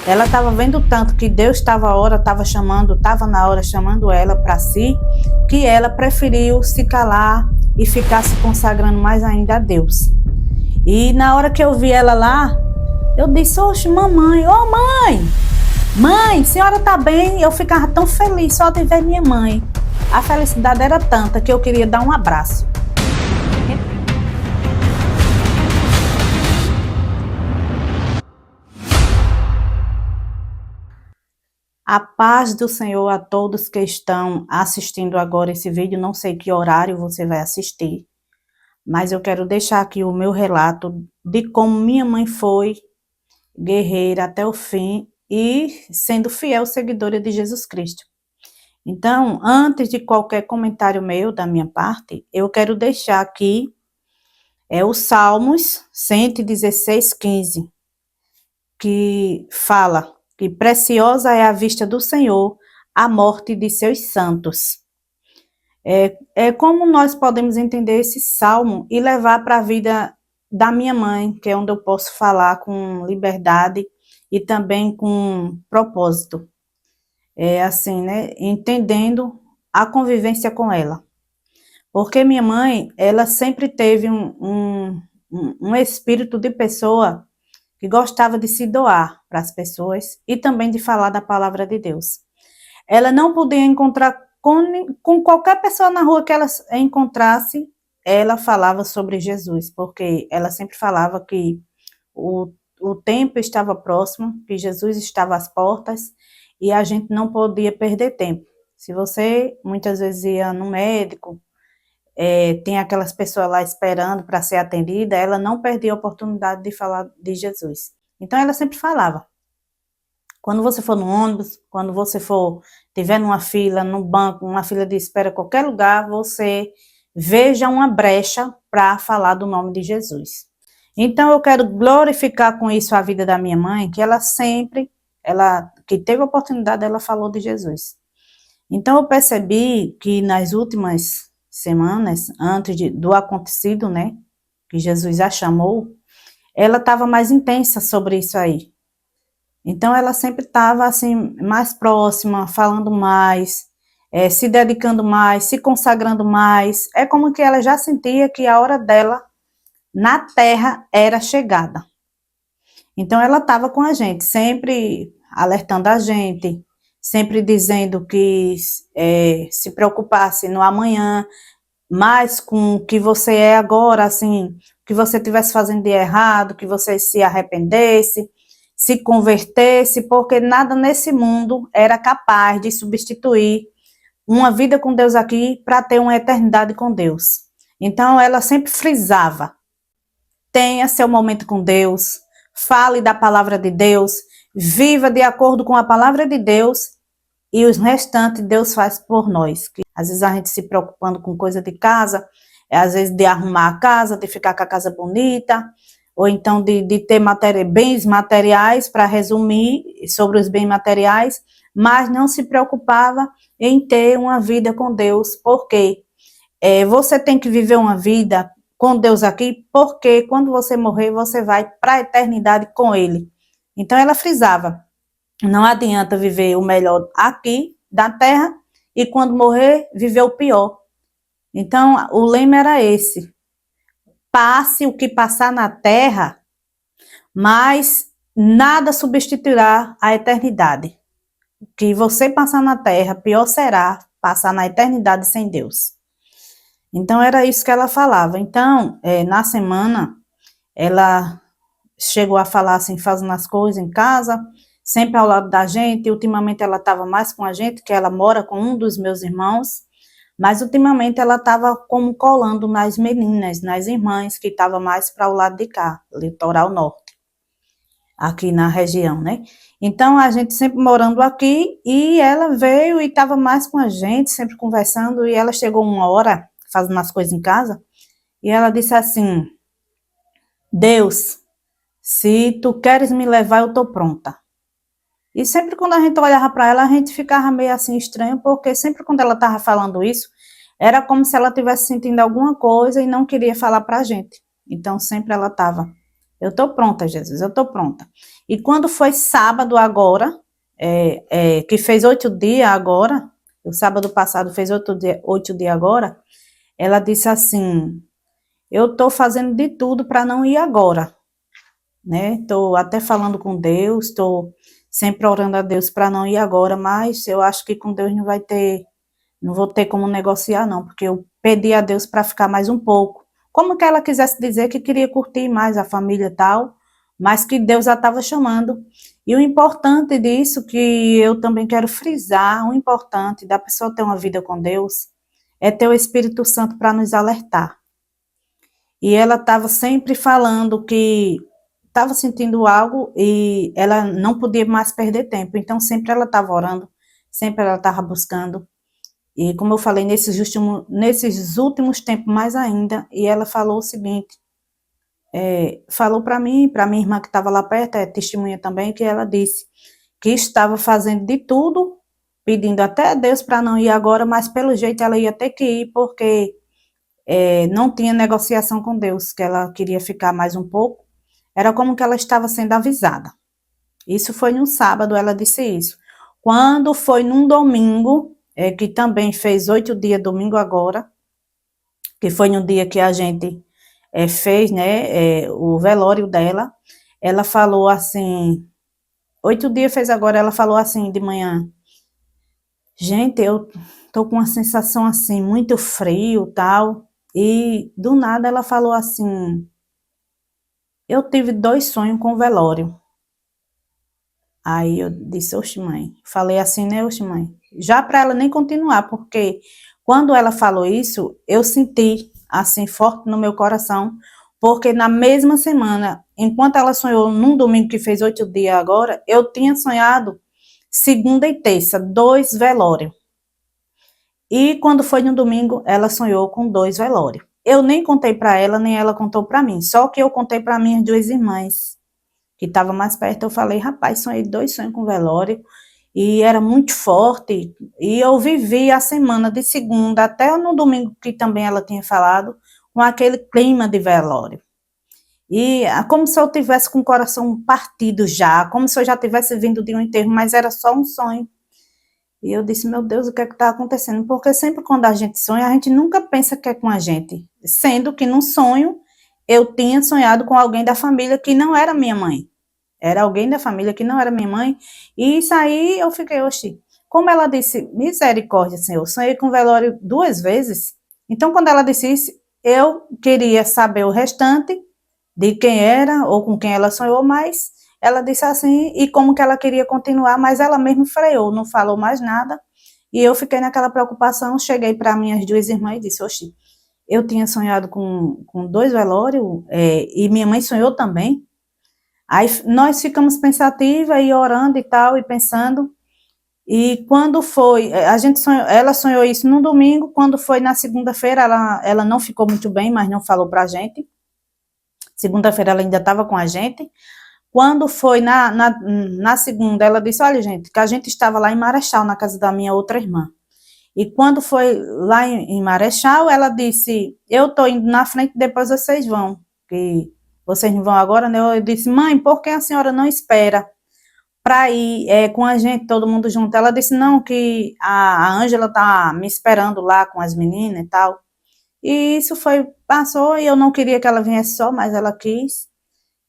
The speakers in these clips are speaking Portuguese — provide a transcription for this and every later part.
Ela estava vendo tanto que Deus estava na hora chamando ela para si, que ela preferiu se calar e ficar se consagrando mais ainda a Deus. E na hora que eu vi ela lá, eu disse: oxe, mamãe, ô mãe, senhora tá bem? Eu ficava tão feliz só de ver minha mãe. A felicidade era tanta que eu queria dar um abraço. A paz do Senhor a todos que estão assistindo agora esse vídeo. Não sei que horário você vai assistir, mas eu quero deixar aqui o meu relato de como minha mãe foi guerreira até o fim e sendo fiel seguidora de Jesus Cristo. Então, antes de qualquer comentário meu da minha parte, eu quero deixar aqui o Salmos 116:15, que fala que preciosa é a vista do Senhor a morte de seus santos. É como nós podemos entender esse salmo e levar para a vida da minha mãe, que é onde eu posso falar com liberdade e também com propósito. É assim, né? Entendendo a convivência com ela. Porque minha mãe, ela sempre teve um espírito de pessoa que gostava de se doar para as pessoas e também de falar da palavra de Deus. Ela não podia encontrar com qualquer pessoa na rua que ela encontrasse, ela falava sobre Jesus, porque ela sempre falava que o tempo estava próximo, que Jesus estava às portas e a gente não podia perder tempo. Se você muitas vezes ia no médico, tem aquelas pessoas lá esperando para ser atendida, ela não perdia a oportunidade de falar de Jesus. Então ela sempre falava: quando você for no ônibus, quando você tiver numa fila, no banco, numa fila de espera, qualquer lugar, você veja uma brecha para falar do nome de Jesus. Então eu quero glorificar com isso a vida da minha mãe, que ela sempre, que teve a oportunidade, ela falou de Jesus. Então eu percebi que nas últimas semanas, antes do acontecido, né, que Jesus a chamou, ela estava mais intensa sobre isso aí. Então ela sempre estava assim, mais próxima, falando mais, se dedicando mais, se consagrando mais. É como que ela já sentia que a hora dela na terra era chegada. Então ela estava com a gente, sempre alertando a gente, sempre dizendo que se preocupasse no amanhã, mais com o que você é agora, assim, que você estivesse fazendo de errado, que você se arrependesse, se convertesse, porque nada nesse mundo era capaz de substituir uma vida com Deus aqui para ter uma eternidade com Deus. Então ela sempre frisava: tenha seu momento com Deus, fale da palavra de Deus, viva de acordo com a palavra de Deus e os restantes Deus faz por nós. Que às vezes a gente se preocupando com coisa de casa, às vezes de arrumar a casa, de ficar com a casa bonita, ou então de ter bens materiais, para resumir sobre os bens materiais, mas não se preocupava em ter uma vida com Deus, porque você tem que viver uma vida com Deus aqui, porque quando você morrer, você vai para a eternidade com Ele. Então ela frisava: não adianta viver o melhor aqui da terra e quando morrer, viver o pior. Então o lema era esse: passe o que passar na terra, mas nada substituirá a eternidade. O que você passar na terra, pior será passar na eternidade sem Deus. Então era isso que ela falava. Então, na semana, ela chegou a falar assim, fazendo as coisas em casa, sempre ao lado da gente. Ultimamente ela estava mais com a gente, que ela mora com um dos meus irmãos, mas ultimamente ela estava como colando nas meninas, nas irmãs, que estava mais para o lado de cá, litoral norte, aqui na região, né? Então a gente sempre morando aqui, e ela veio e estava mais com a gente, sempre conversando, e ela chegou uma hora fazendo as coisas em casa, e ela disse assim: Deus, se tu queres me levar, eu estou pronta. E sempre quando a gente olhava para ela, a gente ficava meio assim estranho, porque sempre quando ela estava falando isso, era como se ela estivesse sentindo alguma coisa e não queria falar para a gente. Então sempre ela estava: eu estou pronta, Jesus, eu estou pronta. E quando foi sábado agora, que fez 8 dias agora, o sábado passado fez 8 dias agora, ela disse assim, eu estou fazendo de tudo para não ir agora, né? Estou até falando com Deus, estou sempre orando a Deus para não ir agora, mas eu acho que com Deus não vou ter como negociar não, porque eu pedi a Deus para ficar mais um pouco. Como que ela quisesse dizer que queria curtir mais a família e tal, mas que Deus a estava chamando. E o importante disso, que eu também quero frisar, o importante da pessoa ter uma vida com Deus, é ter o Espírito Santo para nos alertar. E ela estava sempre falando que estava sentindo algo e ela não podia mais perder tempo. Então, sempre ela estava orando, sempre ela estava buscando. E como eu falei, nesses últimos tempos mais ainda, e ela falou o seguinte, falou para mim, para minha irmã que estava lá perto, é testemunha também, que ela disse que estava fazendo de tudo, pedindo até a Deus para não ir agora, mas pelo jeito ela ia ter que ir, porque não tinha negociação com Deus, que ela queria ficar mais um pouco. Era como que ela estava sendo avisada. Isso foi num sábado, ela disse isso. Quando foi num domingo, que também fez 8 dias, domingo agora, que foi no dia que a gente fez, né, o velório dela, ela falou assim, 8 dias fez agora, ela falou assim de manhã, gente, eu tô com uma sensação assim, muito frio, tal, e do nada ela falou assim, eu tive 2 sonhos com o velório. Aí eu disse, oxe mãe, falei assim, né, oxe mãe, já para ela nem continuar, porque quando ela falou isso, eu senti assim forte no meu coração, porque na mesma semana, enquanto ela sonhou num domingo que fez 8 dias agora, eu tinha sonhado segunda e terça, 2 velórios. E quando foi no domingo, ela sonhou com 2 velórios. Eu nem contei para ela, nem ela contou para mim, só que eu contei para minhas 2 irmãs que estava mais perto, eu falei, rapaz, sonhei 2 sonhos com velório, e era muito forte, e eu vivi a semana de segunda até no domingo, que também ela tinha falado, com aquele clima de velório. E como se eu tivesse com o coração partido já, como se eu já tivesse vindo de um enterro, mas era só um sonho. E eu disse, meu Deus, o que é que está acontecendo? Porque sempre quando a gente sonha, a gente nunca pensa que é com a gente, sendo que num sonho, eu tinha sonhado com alguém da família que não era minha mãe. Era alguém da família que não era minha mãe. E isso aí eu fiquei, oxi. Como ela disse, misericórdia, Senhor, sonhei com o velório 2 vezes. Então, quando ela disse isso, eu queria saber o restante de quem era ou com quem ela sonhou, mas ela disse assim, e como que ela queria continuar, mas ela mesmo freou, não falou mais nada. E eu fiquei naquela preocupação, cheguei para minhas 2 irmãs e disse, oxi, eu tinha sonhado com 2 velórios, e minha mãe sonhou também. Aí nós ficamos pensativas e orando e tal, e pensando, e quando foi, ela sonhou isso no domingo, quando foi na segunda-feira, ela não ficou muito bem, mas não falou pra gente, segunda-feira ela ainda estava com a gente, quando foi na segunda, ela disse, olha gente, que a gente estava lá em Marechal, na casa da minha outra irmã, e quando foi lá em Marechal, ela disse, eu estou indo na frente, depois vocês vão, que vocês não vão agora, né? Eu disse, mãe, por que a senhora não espera para ir com a gente, todo mundo junto? Ela disse, não, que a Ângela tá me esperando lá com as meninas e tal. E isso passou, e eu não queria que ela viesse só, mas ela quis.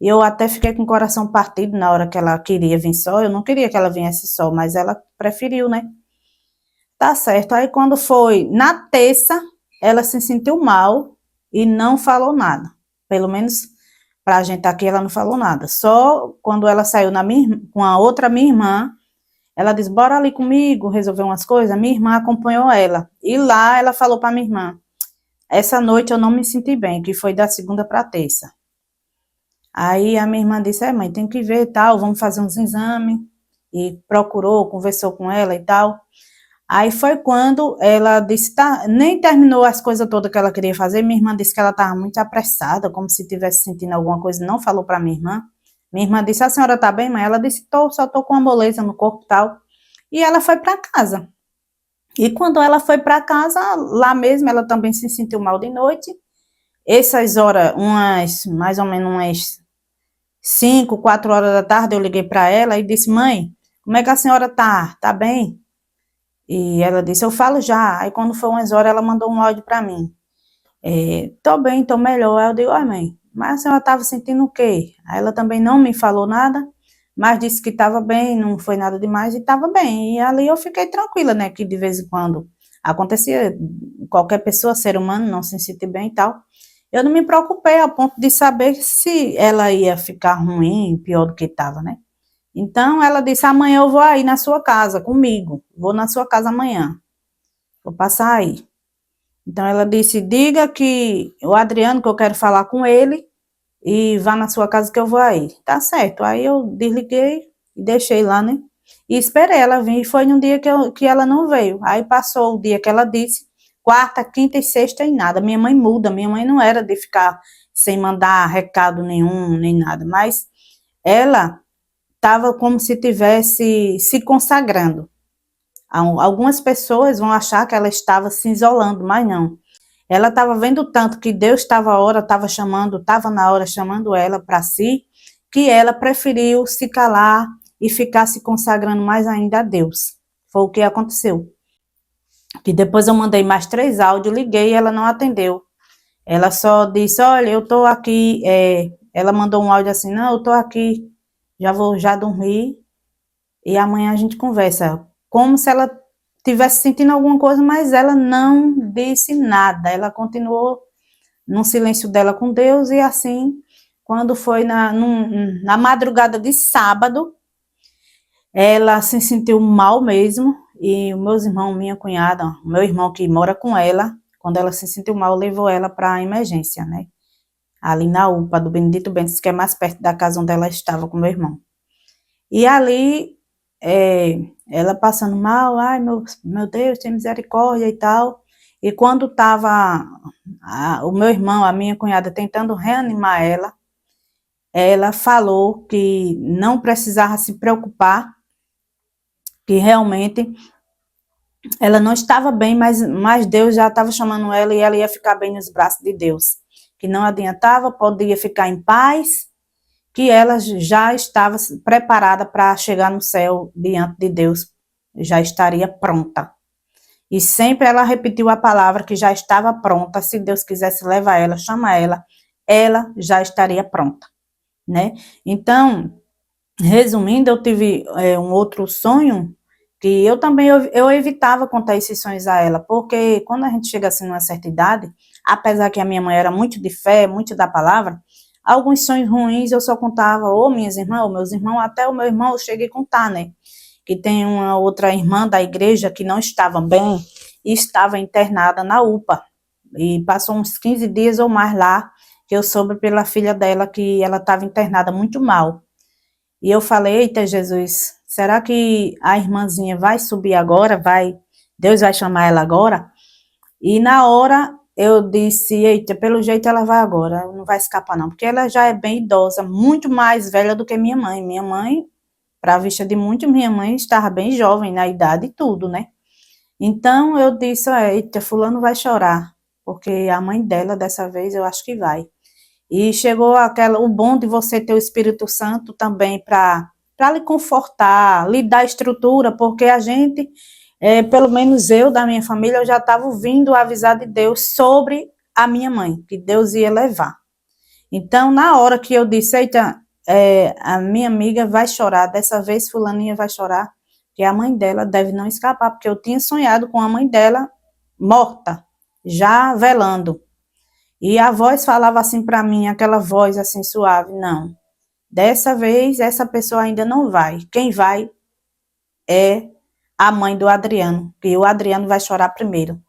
E eu até fiquei com o coração partido na hora que ela queria vir só, eu não queria que ela viesse só, mas ela preferiu, né? Tá certo. Aí quando foi na terça, ela se sentiu mal e não falou nada. Pelo menos pra gente aqui, ela não falou nada. Só quando ela saiu com a outra minha irmã, ela disse, bora ali comigo, resolver umas coisas. Minha irmã acompanhou ela. E lá ela falou pra minha irmã, essa noite eu não me senti bem, que foi da segunda pra terça. Aí a minha irmã disse, mãe, tem que ver e tal, vamos fazer uns exames. E procurou, conversou com ela e tal. Aí foi quando ela disse, tá, nem terminou as coisas todas que ela queria fazer, minha irmã disse que ela estava muito apressada, como se estivesse sentindo alguma coisa, não falou para minha irmã. Minha irmã disse, a senhora está bem, mãe? Ela disse, só tô com uma moleza no corpo e tal. E ela foi para casa. E quando ela foi para casa, lá mesmo, ela também se sentiu mal de noite. Essas horas, mais ou menos umas 5, 4 horas da tarde, eu liguei para ela e disse: mãe, como é que a senhora tá? Tá bem? E ela disse: eu falo já. Aí quando foi 11 horas, ela mandou um áudio para mim. Tô bem, tô melhor. Aí eu digo: ai mãe, mas a senhora estava sentindo o quê? Aí ela também não me falou nada, mas disse que estava bem, não foi nada demais e estava bem. E ali eu fiquei tranquila, né, que de vez em quando acontecia, qualquer pessoa, ser humano, não se sentir bem e tal. Eu não me preocupei a ponto de saber se ela ia ficar ruim, pior do que estava, né? Então ela disse: amanhã eu vou aí na sua casa comigo, vou na sua casa amanhã, vou passar aí. Então ela disse: diga que o Adriano, que eu quero falar com ele, e vá na sua casa que eu vou aí. Tá certo. Aí eu desliguei e deixei lá, né? E esperei ela vir. E foi num dia que ela não veio. Aí passou o dia que ela disse, quarta, quinta e sexta e nada. Minha mãe muda. Minha mãe não era de ficar sem mandar recado nenhum, nem nada. Mas ela estava como se tivesse se consagrando. Algumas pessoas vão achar que ela estava se isolando, mas não. Ela estava vendo tanto que Deus estava na hora chamando ela para si, que ela preferiu se calar e ficar se consagrando mais ainda a Deus. Foi o que aconteceu. Que depois eu mandei mais 3 áudios, liguei e ela não atendeu. Ela só disse: olha, eu tô aqui. Ela mandou um áudio assim: não, eu tô aqui, já vou já dormir e amanhã a gente conversa. Como se ela tivesse sentindo alguma coisa, mas ela não disse nada. Ela continuou no silêncio dela com Deus, e assim, quando foi na madrugada de sábado, ela se sentiu mal mesmo, e os meus irmãos, minha cunhada, meu irmão que mora com ela, quando ela se sentiu mal, levou ela para a emergência, né? Ali na UPA do Benedito Bentes, que é mais perto da casa onde ela estava com meu irmão. E ali, ela passando mal, ai meu Deus, tem misericórdia e tal. E quando estava o meu irmão, a minha cunhada, tentando reanimar ela falou que não precisava se preocupar, que realmente ela não estava bem, mas Deus já estava chamando ela e ela ia ficar bem nos braços de Deus. Que não adiantava, podia ficar em paz, que ela já estava preparada para chegar no céu diante de Deus, já estaria pronta. E sempre ela repetiu a palavra que já estava pronta, se Deus quisesse levar ela, chamar ela já estaria pronta, né? Então, resumindo, eu tive um outro sonho, que eu também eu evitava contar esses sonhos a ela, porque quando a gente chega assim numa certa idade, apesar que a minha mãe era muito de fé, muito da palavra, alguns sonhos ruins eu só contava ou minhas irmãs, ou meus irmãos, até o meu irmão eu cheguei a contar, né? Que tem uma outra irmã da igreja que não estava bem e estava internada na UPA. E passou uns 15 dias ou mais lá, que eu soube pela filha dela que ela estava internada muito mal. E eu falei: eita Jesus, será que a irmãzinha vai subir agora? Deus vai chamar ela agora? E na hora eu disse: eita, pelo jeito ela vai agora, não vai escapar não, porque ela já é bem idosa, muito mais velha do que minha mãe. Minha mãe, para a vista de muito, minha mãe estava bem jovem na idade e tudo, né? Então eu disse: eita, fulano vai chorar, porque a mãe dela dessa vez eu acho que vai. E chegou o bom de você ter o Espírito Santo também para lhe confortar, lhe dar estrutura, porque a gente, pelo menos eu da minha família, eu já estava ouvindo avisar de Deus sobre a minha mãe, que Deus ia levar. Então, na hora que eu disse: eita, a minha amiga vai chorar, dessa vez fulaninha vai chorar, que a mãe dela deve não escapar, porque eu tinha sonhado com a mãe dela morta, já velando. E a voz falava assim para mim, aquela voz assim suave: não, dessa vez essa pessoa ainda não vai. Quem vai é a mãe do Adriano, que o Adriano vai chorar primeiro.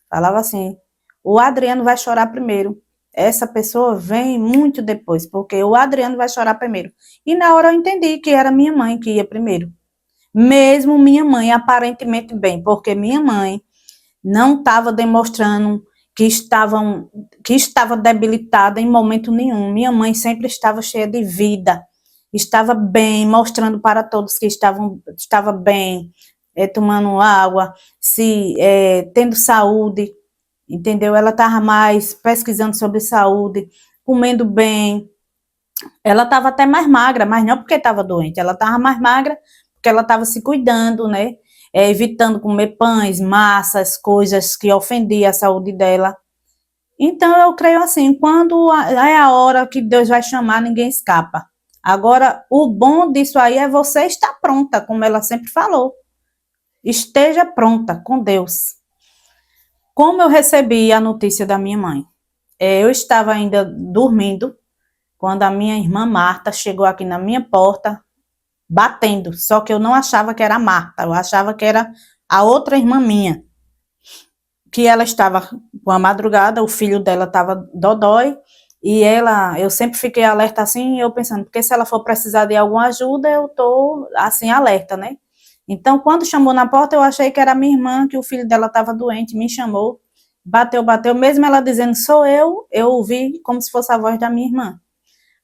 Falava assim: o Adriano vai chorar primeiro. Essa pessoa vem muito depois, porque o Adriano vai chorar primeiro. E na hora eu entendi que era minha mãe que ia primeiro. Mesmo minha mãe aparentemente bem, porque minha mãe não estava demonstrando que estava debilitada em momento nenhum. Minha mãe sempre estava cheia de vida, estava bem, mostrando para todos que estava bem, tomando água, tendo saúde, entendeu? Ela estava mais pesquisando sobre saúde, comendo bem, Ela estava até mais magra, mas não porque estava doente, ela estava mais magra porque ela estava se cuidando, né? Evitando comer pães, massas, coisas que ofendiam a saúde dela. Então eu creio assim, quando é a hora que Deus vai chamar, ninguém escapa. Agora, o bom disso aí é você estar pronta, como ela sempre falou. Esteja pronta com Deus. Como eu recebi a notícia da minha mãe? Eu estava ainda dormindo, quando a minha irmã Marta chegou aqui na minha porta, batendo. Só que eu não achava que era a Marta, eu achava que era a outra irmã minha. Que ela estava com a madrugada, o filho dela estava dodói, e eu sempre fiquei alerta assim, eu pensando, porque se ela for precisar de alguma ajuda, eu tô assim, alerta, né? Então, quando chamou na porta, eu achei que era a minha irmã, que o filho dela estava doente, me chamou, bateu, mesmo ela dizendo, sou eu ouvi como se fosse a voz da minha irmã.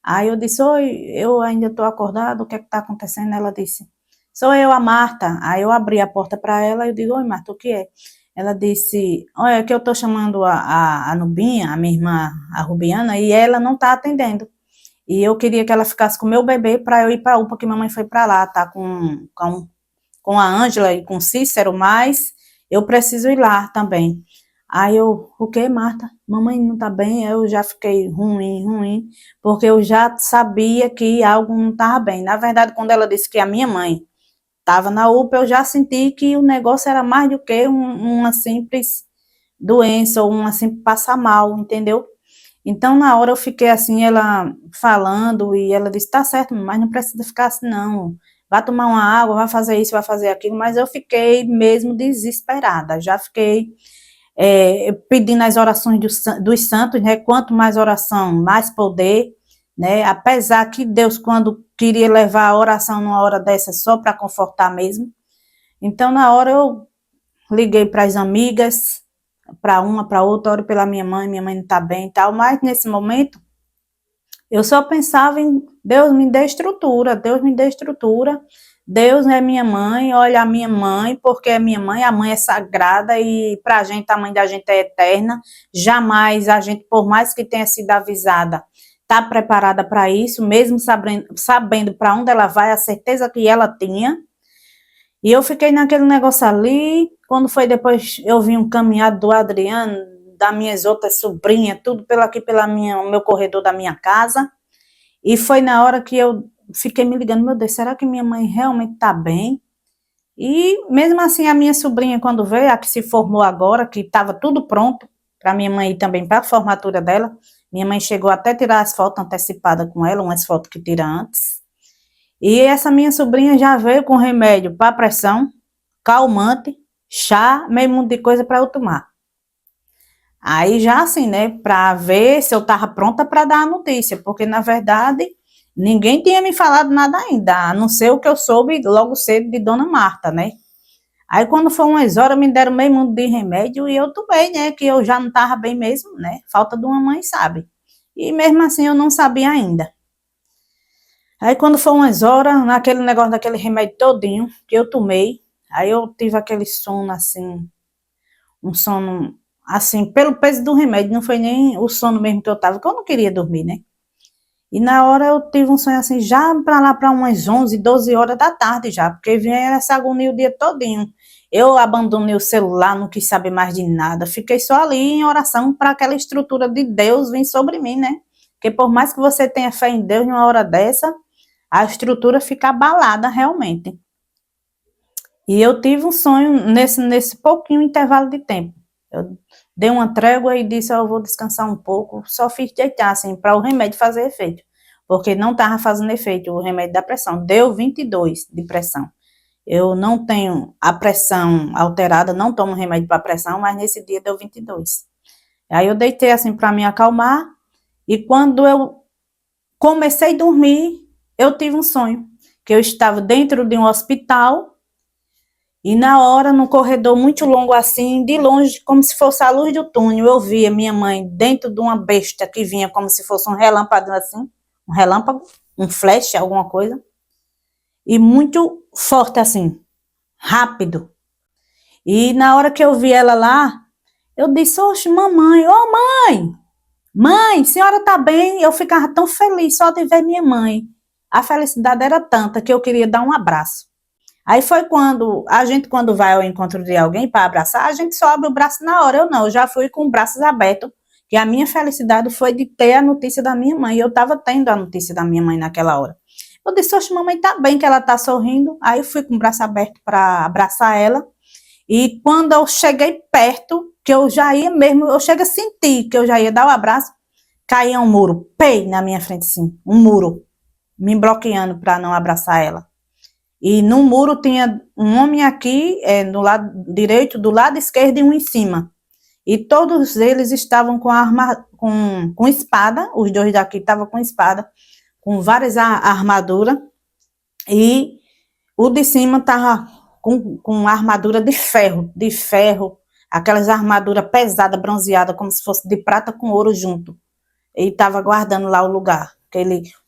Aí eu disse, oi, eu ainda estou acordada, o que é que está acontecendo? Ela disse, sou eu, a Marta. Aí eu abri a porta para ela e eu digo, oi, Marta, o que é? Ela disse, olha, que eu estou chamando a Nubinha, a minha irmã, a Rubiana, e ela não está atendendo. E eu queria que ela ficasse com o meu bebê para eu ir para a UPA, que mamãe foi para lá, tá com a Ângela e com o Cícero, mas eu preciso ir lá também. Aí eu, o que, Marta? Mamãe não tá bem? Eu já fiquei ruim, porque eu já sabia que algo não estava bem. Na verdade, quando ela disse que a minha mãe estava na UPA, eu já senti que o negócio era mais do que uma simples doença ou uma simples passar mal, entendeu? Então, na hora eu fiquei assim, ela falando, e ela disse, tá certo, mas não precisa ficar assim, não. Vai tomar uma água, vai fazer isso, vai fazer aquilo, mas eu fiquei mesmo desesperada, já fiquei pedindo as orações dos santos, né? Quanto mais oração, mais poder, né? Apesar que Deus, quando queria levar a oração numa hora dessa, só para confortar mesmo. Então, na hora eu liguei para as amigas, para uma, para outra, oro pela minha mãe não está bem e tal, mas nesse momento eu só pensava em Deus me dê estrutura, Deus me dê estrutura. Deus é minha mãe, olha a minha mãe, porque é minha mãe, a mãe é sagrada e para a gente, a mãe da gente é eterna. Jamais a gente, por mais que tenha sido avisada, está preparada para isso, mesmo sabendo para onde ela vai, a certeza que ela tinha. E eu fiquei naquele negócio ali, quando foi depois, eu vi um caminhado do Adriano, das minhas outras sobrinhas, tudo pela o meu corredor da minha casa. E foi na hora que eu fiquei me ligando, meu Deus, será que minha mãe realmente está bem? E mesmo assim, a minha sobrinha, quando veio, a que se formou agora, que estava tudo pronto para minha mãe ir também para a formatura dela, minha mãe chegou até a tirar as fotos antecipadas com ela, umas fotos que tira antes. E essa minha sobrinha já veio com remédio para pressão, calmante, chá, meio mundo de coisa para eu tomar. Aí já assim, né, para ver se eu estava pronta para dar a notícia, porque na verdade ninguém tinha me falado nada ainda, a não ser o que eu soube logo cedo de Dona Marta, né? Aí quando foi umas horas me deram meio mundo de remédio e eu tomei, né, que eu já não estava bem mesmo, né? Falta de uma mãe, sabe? E mesmo assim eu não sabia ainda. Aí quando foi umas horas, naquele negócio daquele remédio todinho que eu tomei, aí eu tive aquele sono assim, um sono assim, pelo peso do remédio, não foi nem o sono mesmo que eu tava, que eu não queria dormir, né? E na hora eu tive um sonho assim, já para lá para umas 11, 12 horas da tarde já, porque vinha essa agonia o dia todinho. Eu abandonei o celular, não quis saber mais de nada, fiquei só ali em oração para aquela estrutura de Deus vir sobre mim, né? Porque por mais que você tenha fé em Deus numa hora dessa, a estrutura fica abalada realmente. E eu tive um sonho nesse pouquinho intervalo de tempo. Eu dei uma trégua e disse, eu vou descansar um pouco, só fiz deitar, assim, para o remédio fazer efeito, porque não estava fazendo efeito o remédio da pressão, deu 22 de pressão. Eu não tenho a pressão alterada, não tomo remédio para pressão, mas nesse dia deu 22. Aí eu deitei assim para me acalmar, e quando eu comecei a dormir, eu tive um sonho, que eu estava dentro de um hospital, e na hora, num corredor muito longo assim, de longe, como se fosse a luz do túnel, eu via minha mãe dentro de uma besta que vinha como se fosse um relâmpago assim, um relâmpago, um flash, alguma coisa, e muito forte assim, rápido. E na hora que eu vi ela lá, eu disse, oxe, mamãe, ô mãe! Mãe, senhora tá bem? Eu ficava tão feliz só de ver minha mãe. A felicidade era tanta que eu queria dar um abraço. Aí foi quando a gente, quando vai ao encontro de alguém para abraçar, a gente só abre o braço na hora. Eu não, eu já fui com os braços abertos, que a minha felicidade foi de ter a notícia da minha mãe. Eu estava tendo a notícia da minha mãe naquela hora. Eu disse, oxe, mamãe tá bem, que ela tá sorrindo. Aí eu fui com o braço aberto para abraçar ela. E quando eu cheguei perto, que eu já ia mesmo, eu cheguei a sentir que eu já ia dar o abraço, caía um muro, pei, na minha frente, assim, um muro, me bloqueando para não abraçar ela. E no muro tinha um homem aqui, no lado direito, do lado esquerdo e um em cima. E todos eles estavam com arma, com espada, os dois daqui estavam com espada, com várias armaduras, e o de cima estava com armadura de ferro, aquelas armaduras pesadas, bronzeadas, como se fosse de prata com ouro junto. Ele estava guardando lá o lugar.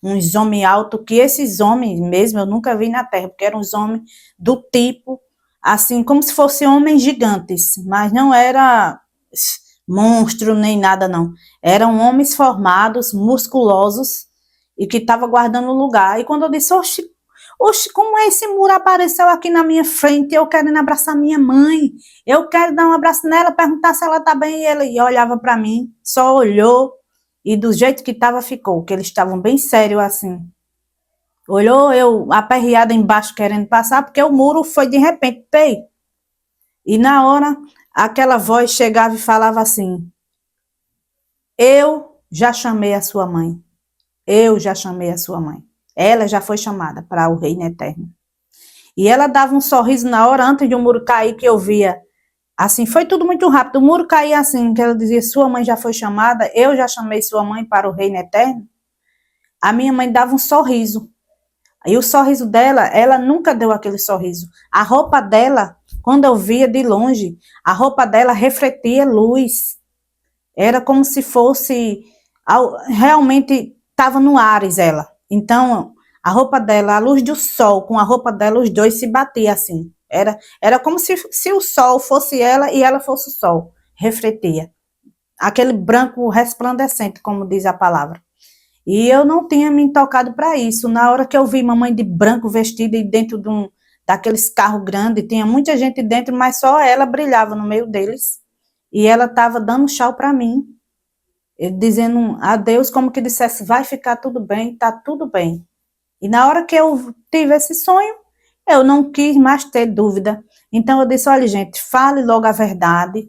Uns homens altos, que esses homens mesmo eu nunca vi na Terra, porque eram uns homens do tipo, assim, como se fossem homens gigantes, mas não era monstro nem nada, não. Eram homens formados, musculosos, e que estavam guardando o lugar. E quando eu disse, oxe, oxe, como é esse muro apareceu aqui na minha frente? Eu querendo abraçar minha mãe, eu quero dar um abraço nela, perguntar se ela está bem, e ele olhava para mim, só olhou, e do jeito que estava, ficou, que eles estavam bem sérios assim. Olhou, eu aperreada embaixo querendo passar, porque o muro foi de repente, pei. E na hora, aquela voz chegava e falava assim, eu já chamei a sua mãe, eu já chamei a sua mãe. Ela já foi chamada para o reino eterno. E ela dava um sorriso na hora, antes de o muro cair, que eu via. Assim, foi tudo muito rápido. O muro caía assim, que ela dizia, sua mãe já foi chamada, eu já chamei sua mãe para o reino eterno. A minha mãe dava um sorriso. E o sorriso dela, ela nunca deu aquele sorriso. A roupa dela, quando eu via de longe, a roupa dela refletia luz. Era como se fosse, realmente estava no Ares ela. Então, a roupa dela, a luz do sol com a roupa dela, os dois se batiam assim. Era como se o sol fosse ela e ela fosse o sol. Refletia. Aquele branco resplandecente, como diz a palavra. E eu não tinha me tocado para isso. Na hora que eu vi mamãe de branco vestida e dentro daqueles carros grandes, tinha muita gente dentro, mas só ela brilhava no meio deles. E ela estava dando tchau para mim, dizendo adeus, como que dissesse, vai ficar tudo bem, tá tudo bem. E na hora que eu tive esse sonho, eu não quis mais ter dúvida. Então eu disse, olha gente, fale logo a verdade,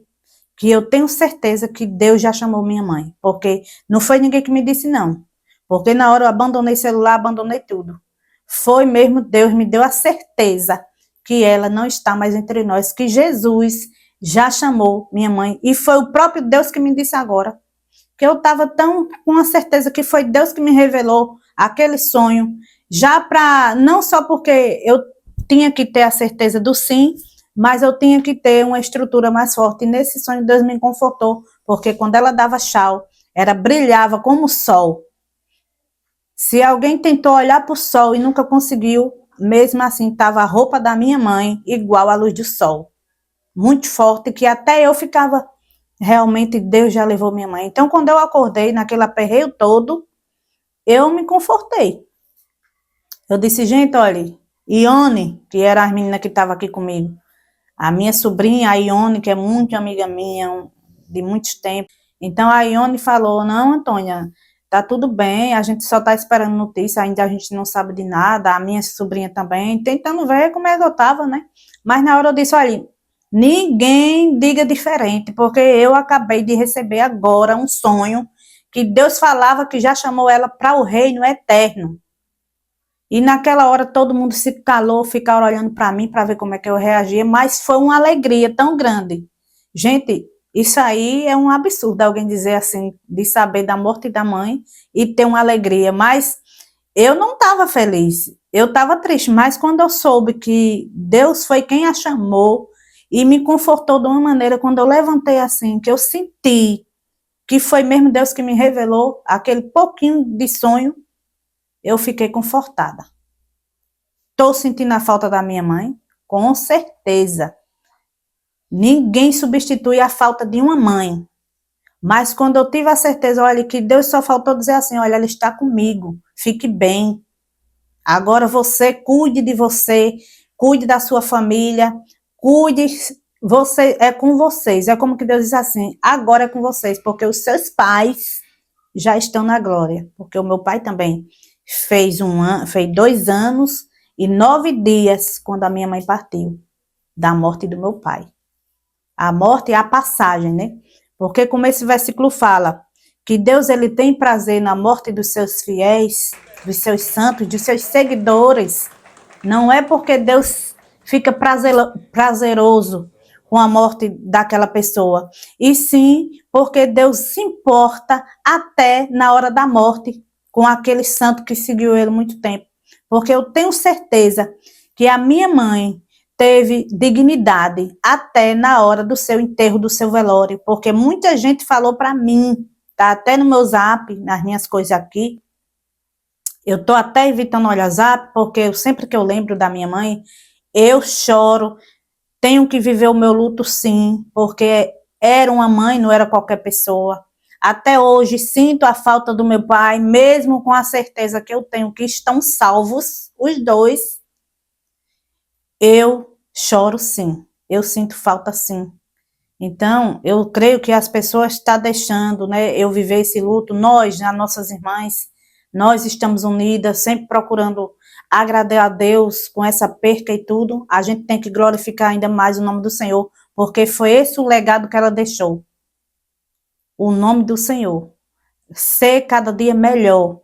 que eu tenho certeza que Deus já chamou minha mãe. Porque não foi ninguém que me disse não. Porque na hora eu abandonei celular, abandonei tudo. Foi mesmo Deus me deu a certeza que ela não está mais entre nós, que Jesus já chamou minha mãe. E foi o próprio Deus que me disse agora. Que eu estava tão com a certeza que foi Deus que me revelou aquele sonho, já para, não só porque eu tinha que ter a certeza do sim, mas eu tinha que ter uma estrutura mais forte. E nesse sonho Deus me confortou, porque quando ela dava tchau, ela brilhava como o sol. Se alguém tentou olhar para o sol e nunca conseguiu, mesmo assim estava a roupa da minha mãe igual à luz do sol. Muito forte, que até eu ficava, realmente Deus já levou minha mãe. Então quando eu acordei naquele aperreio todo, eu me confortei. Eu disse, gente, olha, Ione, que era a menina que estava aqui comigo, a minha sobrinha, a Ione, que é muito amiga minha, de muitos tempos. Então a Ione falou, não, Antônia, tá tudo bem, a gente só tá esperando notícia, ainda a gente não sabe de nada, a minha sobrinha também, tentando ver como é que eu tava, né? Mas na hora eu disse, olha, ninguém diga diferente, porque eu acabei de receber agora um sonho que Deus falava que já chamou ela para o reino eterno. E naquela hora todo mundo se calou, ficaram olhando para mim para ver como é que eu reagia, mas foi uma alegria tão grande. Gente, isso aí é um absurdo, alguém dizer assim, de saber da morte da mãe e ter uma alegria, mas eu não estava feliz, eu estava triste, mas quando eu soube que Deus foi quem a chamou e me confortou de uma maneira, quando eu levantei assim, que eu senti que foi mesmo Deus que me revelou aquele pouquinho de sonho, eu fiquei confortada. Estou sentindo a falta da minha mãe? Com certeza. Ninguém substitui a falta de uma mãe. Mas quando eu tive a certeza, olha, que Deus só faltou dizer assim, olha, ela está comigo, fique bem. Agora você cuide da sua família, cuide, você é com vocês. É como que Deus diz assim, agora é com vocês, porque os seus pais já estão na glória. Porque o meu pai também fez 2 anos e 9 dias quando a minha mãe partiu, da morte do meu pai. A morte é a passagem, né? Porque como esse versículo fala, que Deus ele tem prazer na morte dos seus fiéis, dos seus santos, dos seus seguidores. Não é porque Deus fica prazeroso com a morte daquela pessoa, e sim porque Deus se importa até na hora da morte com aquele santo que seguiu ele muito tempo. Porque eu tenho certeza que a minha mãe teve dignidade até na hora do seu enterro, do seu velório, porque muita gente falou para mim, tá até no meu zap, nas minhas coisas aqui. Eu tô até evitando olhar zap, porque sempre que eu lembro da minha mãe, eu choro. Tenho que viver o meu luto sim, porque era uma mãe, não era qualquer pessoa. Até hoje sinto a falta do meu pai, mesmo com a certeza que eu tenho que estão salvos, os dois. Eu choro sim, eu sinto falta sim. Então, eu creio que as pessoas estão deixando, né, eu viver esse luto. Nós, as nossas irmãs, nós estamos unidas, sempre procurando agradar a Deus com essa perca e tudo. A gente tem que glorificar ainda mais o nome do Senhor, porque foi esse o legado que ela deixou. O nome do Senhor. Ser cada dia melhor.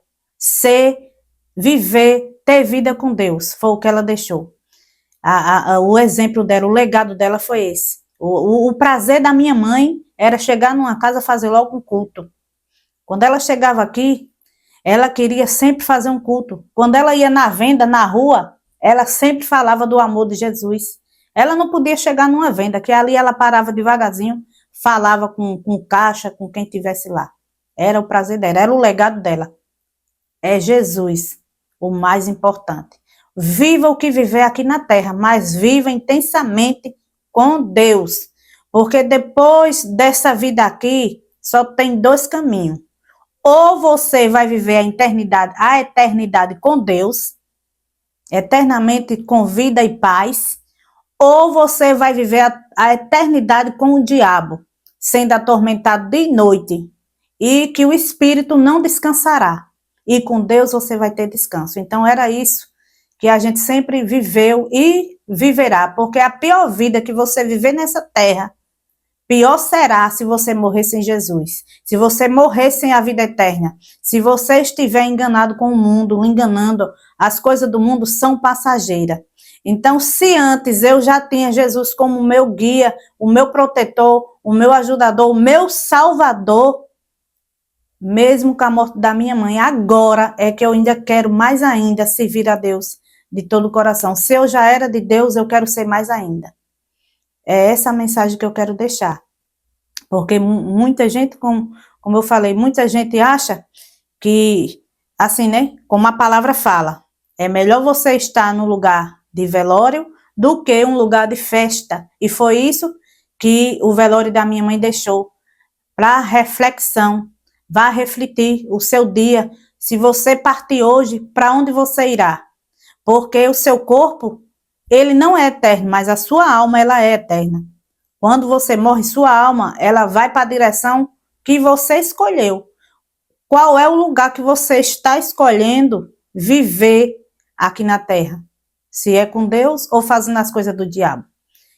Viver, ter vida com Deus. Foi o que ela deixou. O exemplo dela, o legado dela foi esse. O prazer da minha mãe era chegar numa casa e fazer logo um culto. Quando ela chegava aqui, ela queria sempre fazer um culto. Quando ela ia na venda, na rua, ela sempre falava do amor de Jesus. Ela não podia chegar numa venda, que ali ela parava devagarzinho, falava com o caixa, com quem tivesse lá. Era o prazer dela, era o legado dela. É Jesus, o mais importante. Viva o que viver aqui na terra, mas viva intensamente com Deus. Porque depois dessa vida aqui, só tem 2 caminhos. Ou você vai viver a eternidade com Deus, eternamente com vida e paz, ou você vai viver a eternidade com o diabo, sendo atormentado de noite, e que o espírito não descansará. E com Deus você vai ter descanso. Então era isso que a gente sempre viveu e viverá, porque a pior vida que você viver nessa terra, pior será se você morrer sem Jesus, se você morrer sem a vida eterna, se você estiver enganado com o mundo, enganando, as coisas do mundo são passageiras. Então, se antes eu já tinha Jesus como meu guia, o meu protetor, o meu ajudador, o meu salvador, mesmo com a morte da minha mãe, agora é que eu ainda quero mais ainda servir a Deus de todo o coração. Se eu já era de Deus, eu quero ser mais ainda. É essa a mensagem que eu quero deixar. Porque muita gente, como eu falei, muita gente acha que, assim, né, como a palavra fala, é melhor você estar no lugar de velório do que um lugar de festa. E foi isso que o velório da minha mãe deixou para reflexão. Vá refletir o seu dia. Se você partir hoje, para onde você irá? Porque o seu corpo, ele não é eterno, mas a sua alma, ela é eterna. Quando você morre, sua alma, ela vai para a direção que você escolheu. Qual é o lugar que você está escolhendo viver aqui na terra? Se é com Deus ou fazendo as coisas do diabo?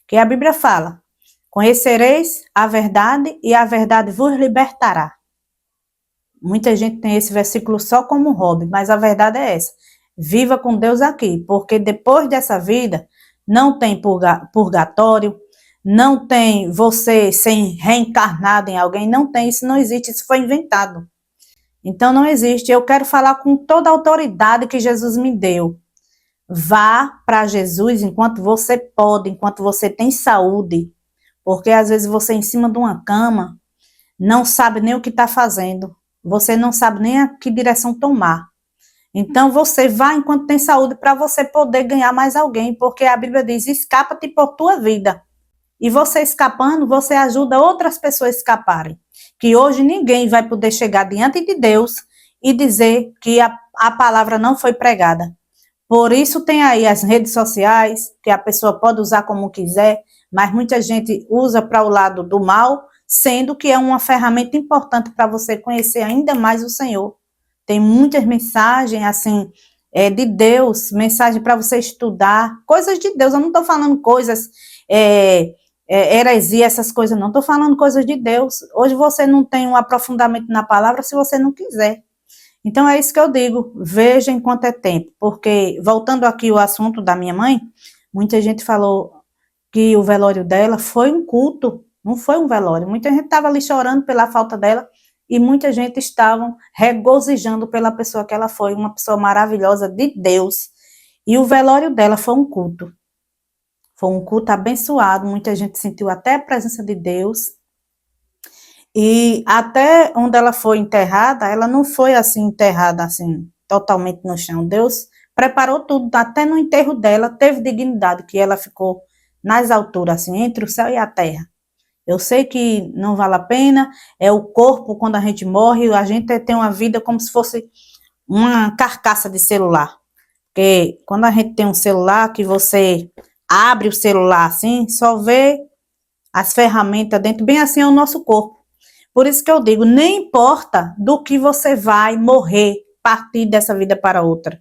Que a Bíblia fala, conhecereis a verdade e a verdade vos libertará. Muita gente tem esse versículo só como hobby, mas a verdade é essa. Viva com Deus aqui, porque depois dessa vida não tem purgatório, não tem você ser reencarnado em alguém, não tem, isso não existe, isso foi inventado. Então não existe. Eu quero falar com toda a autoridade que Jesus me deu. Vá para Jesus enquanto você pode, enquanto você tem saúde, porque às vezes você em cima de uma cama não sabe nem o que está fazendo. Você não sabe nem a que direção tomar. Então você vai enquanto tem saúde para você poder ganhar mais alguém, porque a Bíblia diz, escapa-te por tua vida. E você escapando, você ajuda outras pessoas a escaparem. que hoje ninguém vai poder chegar diante de Deus e dizer que a palavra não foi pregada. Por isso tem aí as redes sociais, que a pessoa pode usar como quiser, mas muita gente usa para o lado do mal, sendo que é uma ferramenta importante para você conhecer ainda mais o Senhor. Tem muitas mensagens, assim, de Deus, mensagem para você estudar, coisas de Deus. Eu não estou falando coisas, heresia, essas coisas, não. Estou falando coisas de Deus. Hoje você não tem um aprofundamento na palavra se você não quiser. Então é isso que eu digo, veja enquanto é tempo, porque voltando aqui ao assunto da minha mãe, muita gente falou que o velório dela foi um culto, não foi um velório. Muita gente estava ali chorando pela falta dela e muita gente estava regozijando pela pessoa que ela foi, uma pessoa maravilhosa de Deus. E o velório dela foi um culto. Foi um culto abençoado, muita gente sentiu até a presença de Deus. E até onde ela foi enterrada, ela não foi assim enterrada assim totalmente no chão. Deus preparou tudo, até no enterro dela teve dignidade, que ela ficou nas alturas, assim, entre o céu e a terra. Eu sei que não vale a pena, é o corpo, quando a gente morre, a gente tem uma vida como se fosse uma carcaça de celular. Porque quando a gente tem um celular, que você abre o celular assim, só vê as ferramentas dentro, bem assim é o nosso corpo. Por isso que eu digo, nem importa do que você vai morrer, partir dessa vida para outra.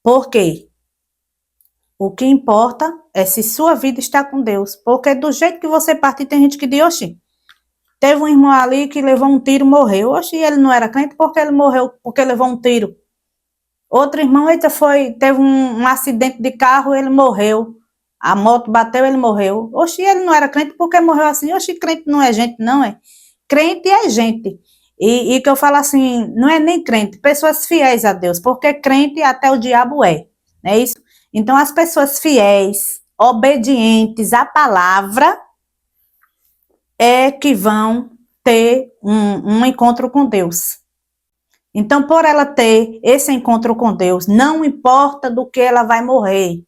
Por quê? O que importa é se sua vida está com Deus. Porque do jeito que você partir, tem gente que diz, oxi, teve um irmão ali que levou um tiro e morreu. Oxi, ele não era crente porque ele morreu, porque levou um tiro. Outro irmão, eita, teve um acidente de carro, ele morreu. A moto bateu, ele morreu. Oxi, ele não era crente porque morreu assim. Oxi, crente não é gente, não é? Crente é gente. E que eu falo assim, não é nem crente, pessoas fiéis a Deus, porque crente até o diabo é, não é isso? Então, as pessoas fiéis, obedientes à palavra, é que vão ter um encontro com Deus. Então, por ela ter esse encontro com Deus, não importa do que ela vai morrer.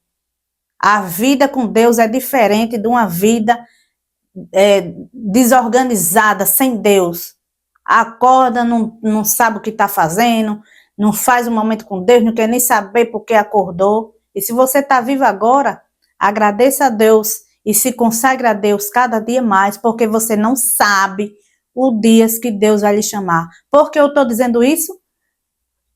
A vida com Deus é diferente de uma vida desorganizada, sem Deus. Acorda, não sabe o que está fazendo, não faz um momento com Deus, não quer nem saber por que acordou. E se você está vivo agora, agradeça a Deus e se consagre a Deus cada dia mais, porque você não sabe o dia que Deus vai lhe chamar. Por que eu estou dizendo isso?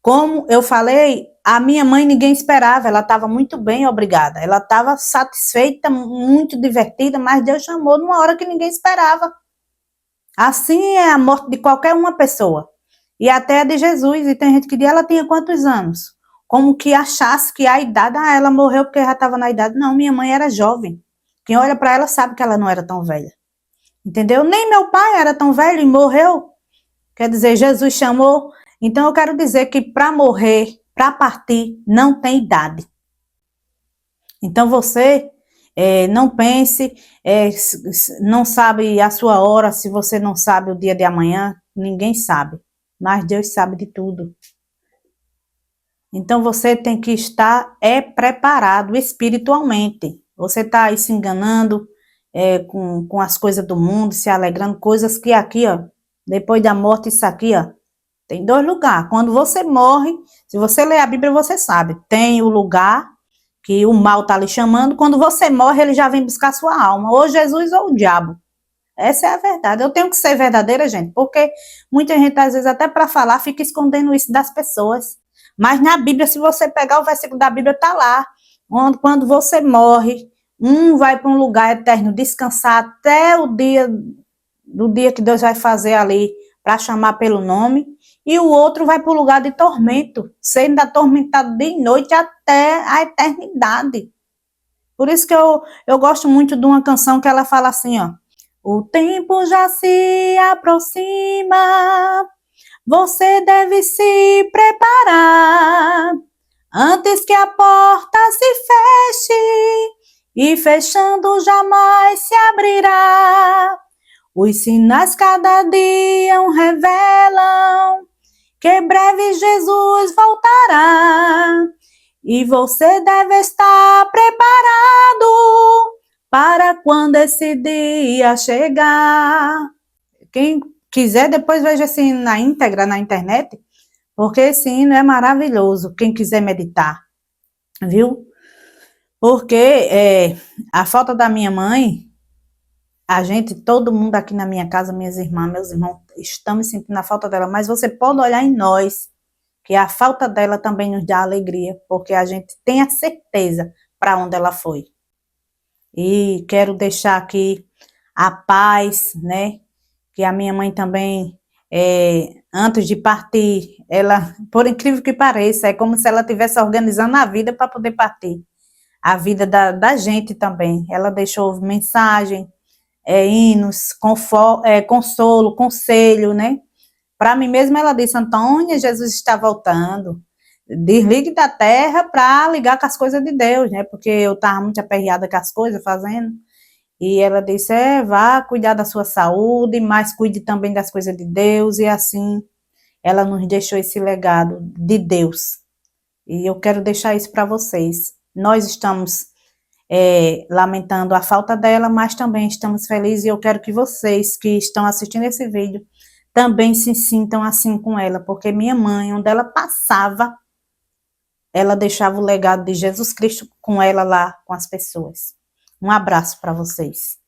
Como eu falei, a minha mãe ninguém esperava, ela estava muito bem, obrigada. Ela estava satisfeita, muito divertida, mas Deus chamou numa hora que ninguém esperava. Assim é a morte de qualquer uma pessoa. E até a de Jesus. E tem gente que diz, ela tinha quantos anos? Como que achasse que a idade, ela morreu porque já estava na idade. Não, minha mãe era jovem. Quem olha para ela sabe que ela não era tão velha. Entendeu? Nem meu pai era tão velho e morreu. Quer dizer, Jesus chamou. Então eu quero dizer que para morrer, para partir, não tem idade. Então você não pense, não sabe a sua hora, se você não sabe o dia de amanhã, ninguém sabe. Mas Deus sabe de tudo. Então você tem que estar preparado espiritualmente. Você está aí se enganando com as coisas do mundo, se alegrando, coisas que aqui, ó, depois da morte, isso aqui, ó, tem dois lugares. Quando você morre, se você ler a Bíblia, você sabe, tem o lugar que o mal está lhe chamando. Quando você morre, ele já vem buscar sua alma, ou Jesus ou o diabo. Essa é a verdade. Eu tenho que ser verdadeira, gente, porque muita gente, às vezes, até para falar, fica escondendo isso das pessoas. Mas na Bíblia, se você pegar o versículo da Bíblia, está lá. Quando você morre, um vai para um lugar eterno, descansar até o dia que Deus vai fazer ali, para chamar pelo nome, e o outro vai para o lugar de tormento, sendo atormentado de noite até a eternidade. Por isso que eu gosto muito de uma canção que ela fala assim, ó, o tempo já se aproxima, você deve se preparar, antes que a porta se feche, e fechando jamais se abrirá. Os sinais cada dia revelam que breve Jesus voltará, e você deve estar preparado para quando esse dia chegar. Quem quiser, depois veja esse hino na íntegra, na internet, porque esse hino é maravilhoso, quem quiser meditar, viu? Porque a falta da minha mãe, a gente, todo mundo aqui na minha casa, minhas irmãs, meus irmãos, estamos sentindo a falta dela, mas você pode olhar em nós, que a falta dela também nos dá alegria, porque a gente tem a certeza para onde ela foi. E quero deixar aqui a paz, né? Que a minha mãe também, antes de partir, ela, por incrível que pareça, é como se ela estivesse organizando a vida para poder partir. A vida da gente também. Ela deixou mensagem, hinos, consolo, conselho, né? Para mim mesma ela disse, Antônia, Jesus está voltando. Desligue da terra para ligar com as coisas de Deus, né? Porque eu estava muito aperreada com as coisas, fazendo. E ela disse, vá cuidar da sua saúde, mas cuide também das coisas de Deus. E assim, ela nos deixou esse legado de Deus. E eu quero deixar isso para vocês. Nós estamos lamentando a falta dela, mas também estamos felizes e eu quero que vocês que estão assistindo esse vídeo também se sintam assim com ela, porque minha mãe, onde ela passava, ela deixava o legado de Jesus Cristo com ela lá, com as pessoas. Um abraço para vocês.